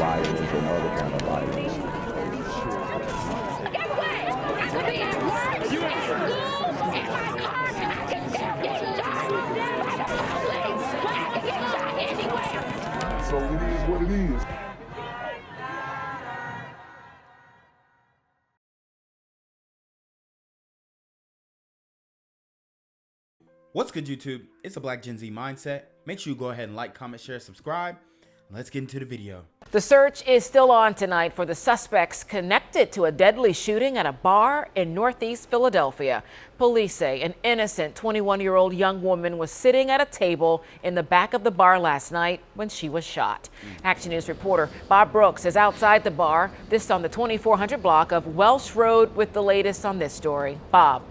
violence and other kind of violence. Get away! I could be at work, at school, in my car, I can still get shot by the police. I can get shot anywhere. So it is what it is. What's good, YouTube? It's a Black Gen Z Mindset. Make sure you go ahead and like, comment, share, subscribe. Let's get into the video. The search is still on tonight for the suspects connected to a deadly shooting at a bar in Northeast Philadelphia. Police say an innocent 21-year-old young woman was sitting at a table in the back of the bar last night when she was shot. Action News reporter Bob Brooks is outside the bar. This on the 2400 block of Welsh Road with the latest on this story. Bob.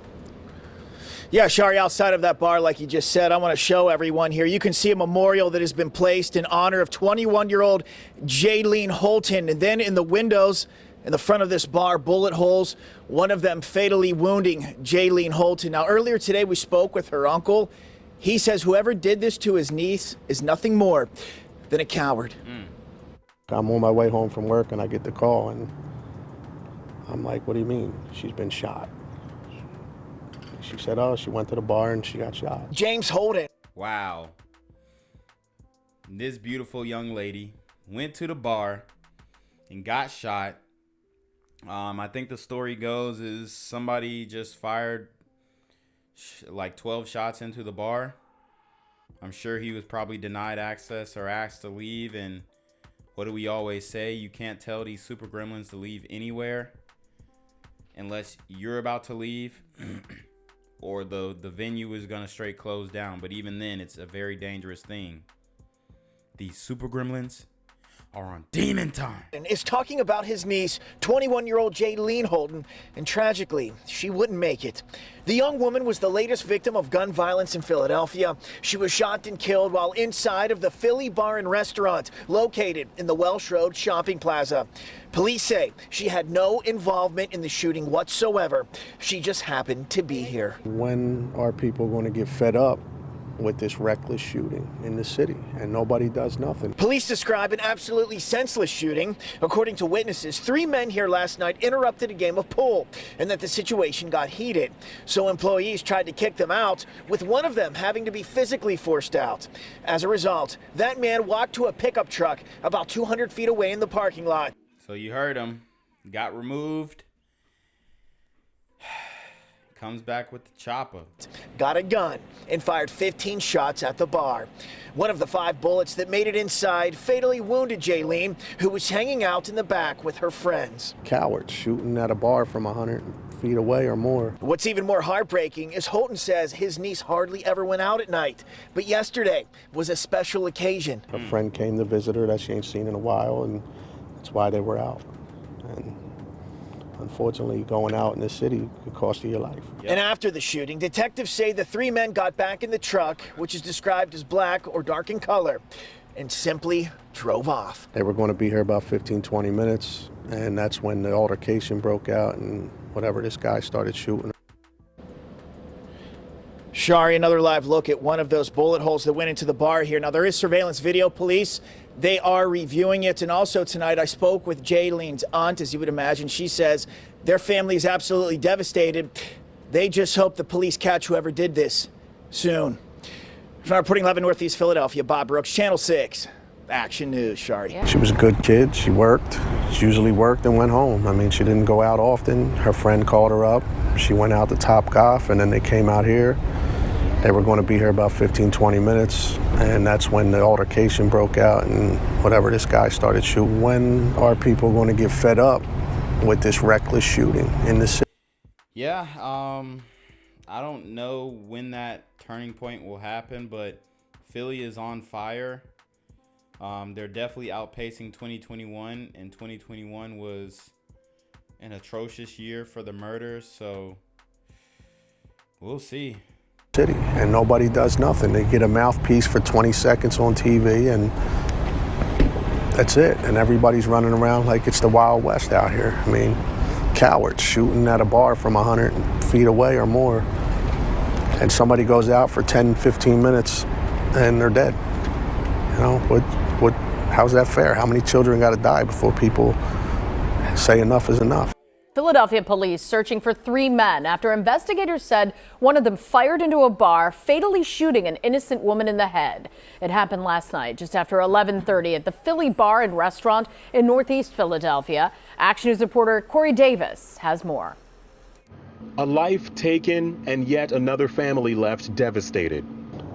Yeah, Shari, outside of that bar, like you just said, I want to show everyone here. You can see a memorial that has been placed in honor of 21-year-old Jailene Holton. And then in the windows in the front of this bar, bullet holes, one of them fatally wounding Jailene Holton. Now, earlier today, we spoke with her uncle. He says whoever did this to his niece is nothing more than a coward. I'm on my way home from work, and I get the call, and I'm like, what do you mean? She's been shot. She said, oh, she went to the bar and she got shot. James Holden. Wow. This beautiful young lady went to the bar and got shot. I think the story goes is somebody just fired like 12 shots into the bar. I'm sure he was probably denied access or asked to leave. And what do we always say? You can't tell these super gremlins to leave anywhere unless you're about to leave. Or the venue is going to straight close down. But even then, it's a very dangerous thing. These super gremlins are on demon time. And is talking about his niece, 21-year-old Jailene Holton, and tragically, she wouldn't make it. The young woman was the latest victim of gun violence in Philadelphia. She was shot and killed while inside of the Philly Bar and Restaurant located in the Welsh Road shopping plaza. Police say she had no involvement in the shooting whatsoever. She just happened to be here. When are people going to get fed up with this reckless shooting in the city, and nobody does nothing? Police describe an absolutely senseless shooting. According to witnesses, 3 men here last night interrupted a game of pool, and that the situation got heated. So employees tried to kick them out, with one of them having to be physically forced out. As a result, that man walked to a pickup truck about 200 feet away in the parking lot. So you heard him. Got removed. Comes back with the chopper. Got a gun and fired 15 shots at the bar. One of the 5 bullets that made it inside fatally wounded Jailene, who was hanging out in the back with her friends. Cowards shooting at a bar from 100 feet away or more. What's even more heartbreaking is Holton says his niece hardly ever went out at night. But yesterday was a special occasion. A friend came to visit her that she ain't seen in a while, and that's why they were out. And unfortunately, going out in the city could cost you your life. And after the shooting, detectives say the 3 men got back in the truck, which is described as black or dark in color, and simply drove off. They were going to be here about 15, 20 minutes, and that's when the altercation broke out and whatever, this guy started shooting. Shari, another live look at one of those bullet holes that went into the bar here. Now, there is surveillance video. Police, they are reviewing it. And also tonight, I spoke with Jailene's aunt, as you would imagine. She says their family is absolutely devastated. They just hope the police catch whoever did this soon. From our reporting live in Northeast Philadelphia, Bob Brooks, Channel 6, Action News. Shari. She was a good kid. She worked. She usually worked and went home. I mean, she didn't go out often. Her friend called her up. She went out to Topgolf, and then they came out here. They were going to be here about 15, 20 minutes, and that's when the altercation broke out and whatever, this guy started shooting. When are people going to get fed up with this reckless shooting in the city? Yeah, I don't know when that turning point will happen, but Philly is on fire. They're definitely outpacing 2021, and 2021 was an atrocious year for the murders, so we'll see. City, and nobody does nothing. They get a mouthpiece for 20 seconds on TV, and that's it. And everybody's running around like it's the Wild West out here. I mean, cowards shooting at a bar from 100 feet away or more, and somebody goes out for 10, 15 minutes, and they're dead. You know, how's that fair? How many children got to die before people say enough is enough? Philadelphia police searching for 3 men after investigators said one of them fired into a bar, fatally shooting an innocent woman in the head. It happened last night just after 11:30 at the Philly Bar and Restaurant in Northeast Philadelphia. Action News reporter Corey Davis has more. A life taken and yet another family left devastated.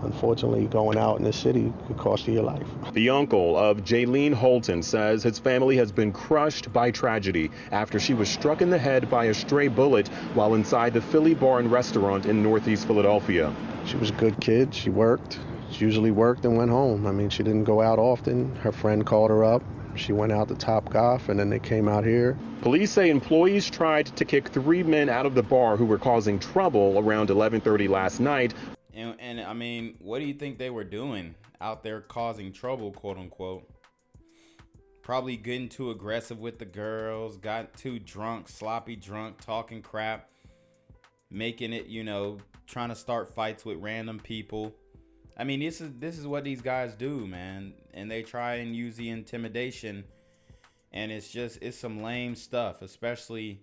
Unfortunately, going out in this city could cost you your life. The uncle of Jailene Holton says his family has been crushed by tragedy after she was struck in the head by a stray bullet while inside the Philly Bar and Restaurant in Northeast Philadelphia. She was a good kid. She worked. She usually worked and went home. I mean, she didn't go out often. Her friend called her up. She went out to Top Golf, and then they came out here. Police say employees tried to kick 3 men out of the bar who were causing trouble around 11:30 last night. And I mean, what do you think they were doing out there causing trouble, quote unquote? Probably getting too aggressive with the girls, got too drunk, sloppy drunk, talking crap, making it, trying to start fights with random people. I mean, this is what these guys do, man. And they try and use the intimidation. And it's some lame stuff, especially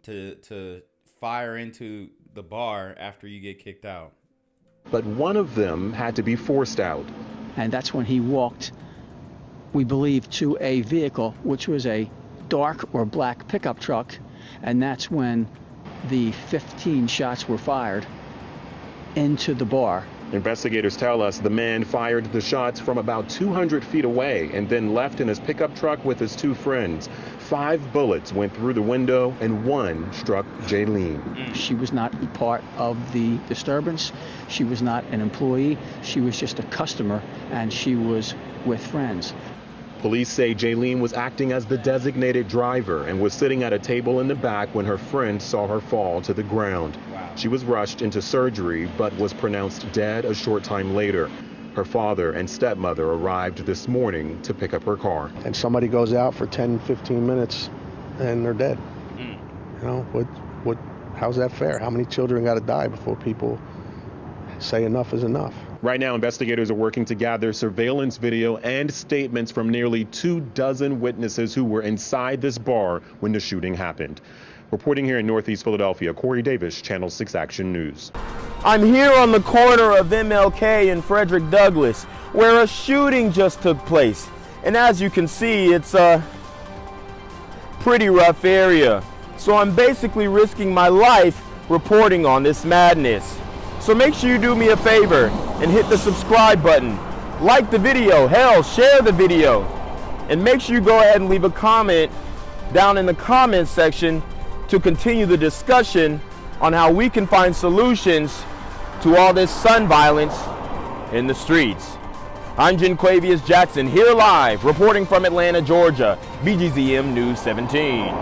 to fire into the bar after you get kicked out. But one of them had to be forced out. And that's when he walked, we believe, to a vehicle, which was a dark or black pickup truck. And that's when the 15 shots were fired into the bar. Investigators tell us the man fired the shots from about 200 feet away and then left in his pickup truck with his 2 friends. 5 bullets went through the window and 1 struck Jailene. She was not part of the disturbance. She was not an employee. She was just a customer, and she was with friends. Police say Jailene was acting as the designated driver and was sitting at a table in the back when her friend saw her fall to the ground. Wow. She was rushed into surgery but was pronounced dead a short time later. Her father and stepmother arrived this morning to pick up her car. And somebody goes out for 10, 15 minutes and they're dead. How's that fair? How many children got to die before people say enough is enough? Right now, investigators are working to gather surveillance video and statements from nearly 24 witnesses who were inside this bar when the shooting happened. Reporting here in Northeast Philadelphia, Corey Davis, Channel 6 Action News. I'm here on the corner of MLK and Frederick Douglass, where a shooting just took place. And as you can see, it's a pretty rough area. So I'm basically risking my life reporting on this madness. So make sure you do me a favor and hit the subscribe button. Like the video, hell, share the video. And make sure you go ahead and leave a comment down in the comments section to continue the discussion on how we can find solutions to all this son violence in the streets. I'm Jenquavius Jackson, here live, reporting from Atlanta, Georgia, BGZM News 17.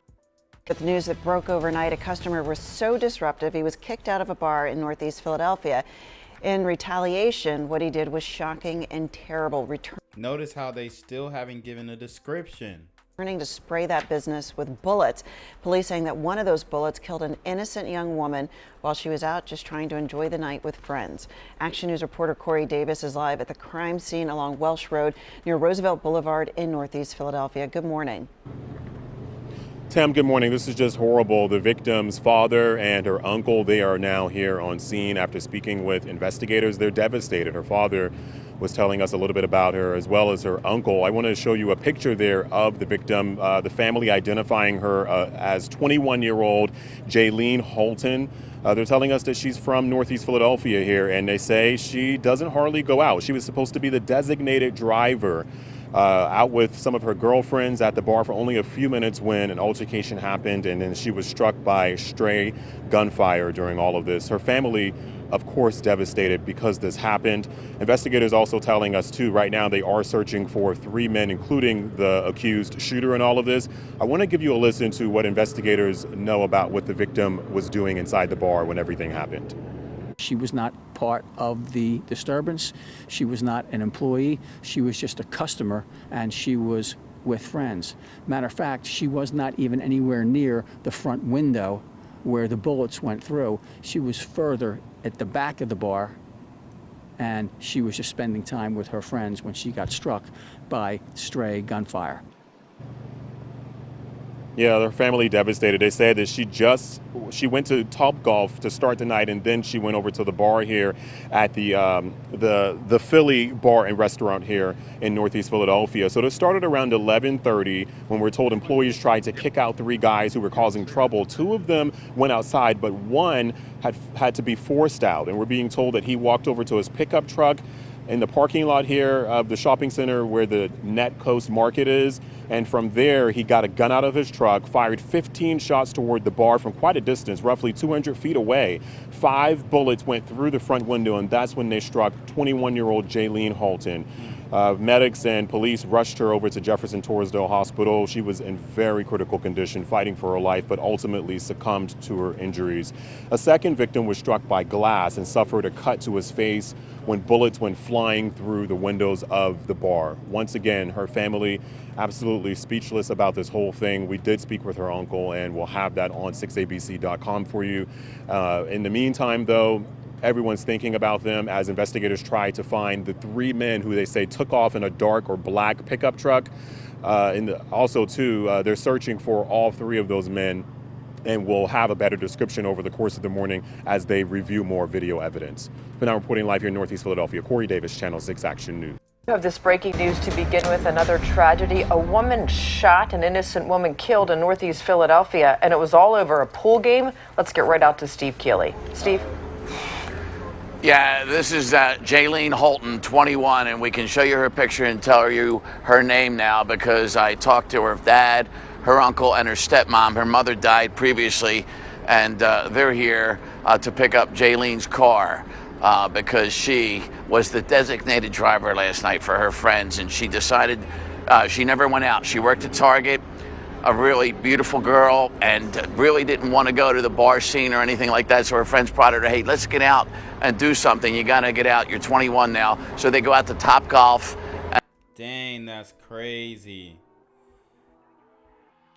With news that broke overnight, a customer was so disruptive he was kicked out of a bar in Northeast Philadelphia. In retaliation, what he did was shocking and terrible. Notice how they still haven't given a description. Turning to spray that business with bullets. Police saying that one of those bullets killed an innocent young woman while she was out just trying to enjoy the night with friends. Action News reporter Corey Davis is live at the crime scene along Welsh Road near Roosevelt Boulevard in Northeast Philadelphia. Good morning. Tam, good morning. This is just horrible. The victim's father and her uncle, they are now here on scene after speaking with investigators. They're devastated. Her father was telling us a little bit about her, as well as her uncle. I want to show you a picture there of the victim, the family identifying her as 21-year-old Jailene Holton. They're telling us that she's from Northeast Philadelphia here, and they say she doesn't hardly go out. She was supposed to be the designated driver, out with some of her girlfriends at the bar for only a few minutes when an altercation happened, and then she was struck by stray gunfire during all of this. Her family, of course, devastated because this happened. Investigators also telling us, too, right now they are searching for 3 men, including the accused shooter in all of this. I want to give you a listen to what investigators know about what the victim was doing inside the bar when everything happened. She was not part of the disturbance. She was not an employee. She was just a customer, and she was with friends. Matter of fact, she was not even anywhere near the front window where the bullets went through. She was further at the back of the bar, and she was just spending time with her friends when she got struck by stray gunfire. Yeah, their family devastated. They said that she went to Topgolf to start the night, and then she went over to the bar here at the Philly bar and restaurant here in Northeast Philadelphia. So it started around 11:30 when we're told employees tried to kick out 3 guys who were causing trouble. 2 of them went outside, but one had to be forced out, and we're being told that he walked over to his pickup truck in the parking lot here of the shopping center where the Net Coast Market is. And from there, he got a gun out of his truck, fired 15 shots toward the bar from quite a distance, roughly 200 feet away. 5 bullets went through the front window, and that's when they struck 21-year-old Jailene Holton. Medics and police rushed her over to Jefferson Torresdale Hospital. She was in very critical condition, fighting for her life, but ultimately succumbed to her injuries. A second victim was struck by glass and suffered a cut to his face when bullets went flying through the windows of the bar. Once again, her family absolutely speechless about this whole thing. We did speak with her uncle, and we'll have that on 6abc.com for you. In the meantime, though, everyone's thinking about them as investigators try to find the 3 men who they say took off in a dark or black pickup truck. Also, too, they're searching for all 3 of those men, and we'll have a better description over the course of the morning as they review more video evidence. For now, reporting live here in Northeast Philadelphia, Corey Davis, Channel 6 Action News. We have this breaking news to begin with. Another tragedy. A woman shot, an innocent woman killed in Northeast Philadelphia, and it was all over a pool game. Let's get right out to Steve Keeley. Steve? Yeah, this is Jailene Holton, 21, and we can show you her picture and tell you her name now because I talked to her dad, her uncle, and her stepmom. Her mother died previously, and they're here to pick up Jailene's car because she was the designated driver last night for her friends, and she decided she never went out. She worked at Target, a really beautiful girl, and really didn't want to go to the bar scene or anything like that. So her friends prodded her, hey, let's get out and do something. You got to get out. You're 21 now. So they go out to Topgolf. Dang, that's crazy.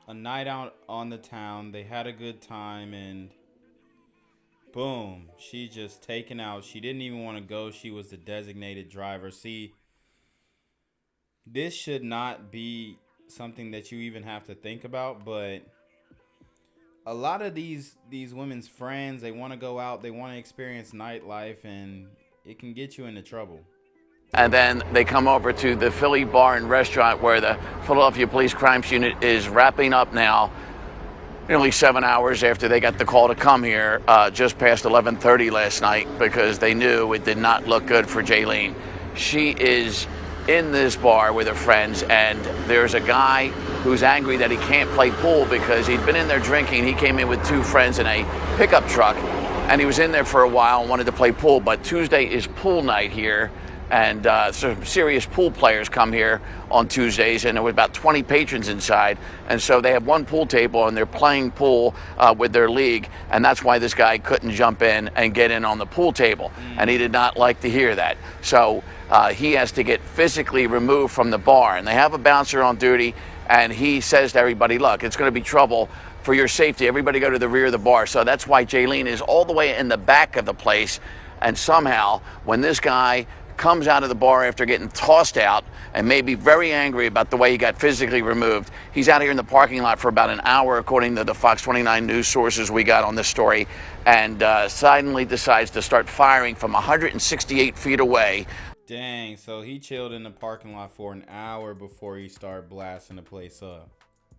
A night out on the town. They had a good time, and boom, she just taken out. She didn't even want to go. She was the designated driver. See, this should not be something that you even have to think about, but a lot of these women's friends, they want to go out, they want to experience nightlife, and it can get you into trouble. And then they come over to the Philly bar and restaurant where the Philadelphia Police Crimes Unit is wrapping up now, nearly 7 hours after they got the call to come here, just past 11:30 last night, because they knew it did not look good for Jailene. She is in this bar with her friends, and there's a guy who's angry that he can't play pool because he'd been in there drinking. He came in with 2 friends in a pickup truck, and he was in there for a while and wanted to play pool. But Tuesday is pool night here, and some serious pool players come here on Tuesdays, and there were about 20 patrons inside, and so they have one pool table and they're playing pool with their league, and that's why this guy couldn't jump in and get in on the pool table, and he did not like to hear that. So he has to get physically removed from the bar, and they have a bouncer on duty, and he says to everybody, look, it's going to be trouble for your safety. Everybody go to the rear of the bar. So that's why Jailene is all the way in the back of the place, and somehow when this guy comes out of the bar after getting tossed out and may be very angry about the way he got physically removed, he's out here in the parking lot for about an hour, according to the Fox 29 news sources we got on this story, and suddenly decides to start firing from 168 feet away. Dang, so he chilled in the parking lot for an hour before he started blasting the place up.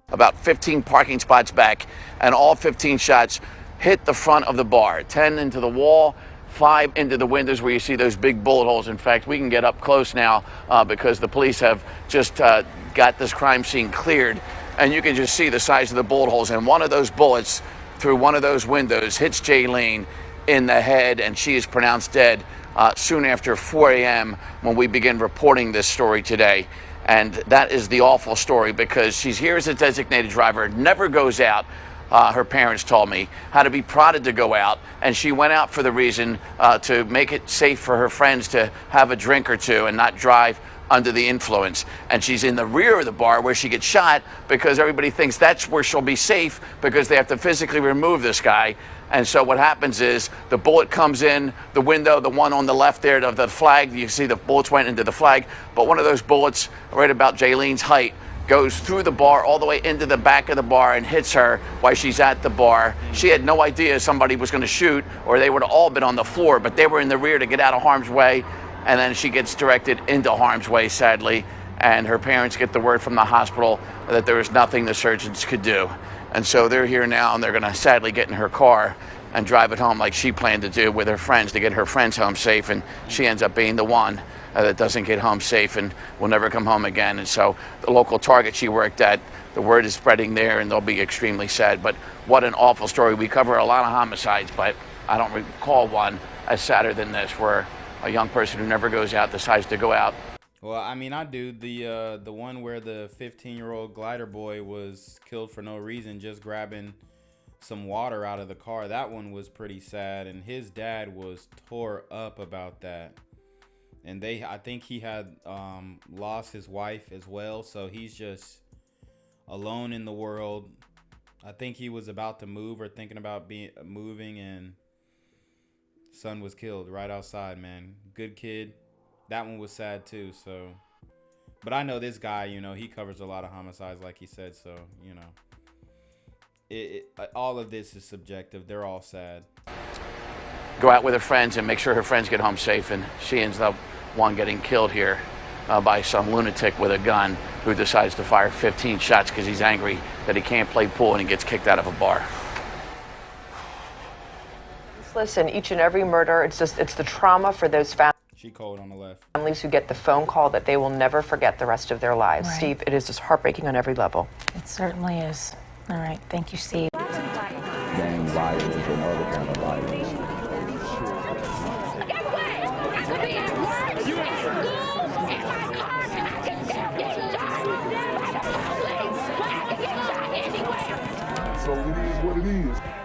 About 15 parking spots back, and all 15 shots hit the front of the bar, 10 into the wall, 5 into the windows where you see those big bullet holes. In fact, we can get up close now because the police have just got this crime scene cleared, and you can just see the size of the bullet holes. And one of those bullets through one of those windows hits Jailene in the head, and she is pronounced dead soon after 4 a.m. when we begin reporting this story today. And that is the awful story because she's here as a designated driver, never goes out. Her parents told me, had to be prodded to go out, and she went out for the reason to make it safe for her friends to have a drink or two and not drive under the influence. And she's in the rear of the bar where she gets shot because everybody thinks that's where she'll be safe because they have to physically remove this guy. And so what happens is the bullet comes in the window, the one on the left there of the flag. You see the bullets went into the flag, but one of those bullets right about Jailene's height goes through the bar all the way into the back of the bar and hits her while she's at the bar. She had no idea somebody was going to shoot, or they would have all been on the floor, but they were in the rear to get out of harm's way, and then she gets directed into harm's way, sadly, and her parents get the word from the hospital that there was nothing the surgeons could do. And so they're here now, and they're going to sadly get in her car and drive it home like she planned to do with her friends to get her friends home safe, and she ends up being the one that doesn't get home safe and will never come home again. And so the local Target she worked at, the word is spreading there, and they'll be extremely sad. But what an awful story. We cover a lot of homicides, but I don't recall one as sadder than this, where a young person who never goes out decides to go out. Well, I mean, I do. The one where the 15-year-old glider boy was killed for no reason, just grabbing some water out of the car. That one was pretty sad, and his dad was tore up about that. And I think he had lost his wife as well, so he's just alone in the world. I think he was about to move or thinking about moving, and son was killed right outside, man. Good kid. That one was sad too, so. But I know this guy, you know, he covers a lot of homicides, like he said, so, you know. All of this is subjective. They're all sad. Go out with her friends and make sure her friends get home safe, and she ends up getting killed here by some lunatic with a gun who decides to fire 15 shots because he's angry that he can't play pool and he gets kicked out of a bar. Listen, each and every murder, it's the trauma for those families. She cold on the left. Families who get the phone call that they will never forget the rest of their lives. Right. Steve, it is just heartbreaking on every level. It certainly is. All right, thank you, Steve. Gang violence and other kind of violence. Get away! I could be at work, in school, in my car, I could still get shot by the police. I could get shot anywhere. So it is what it is.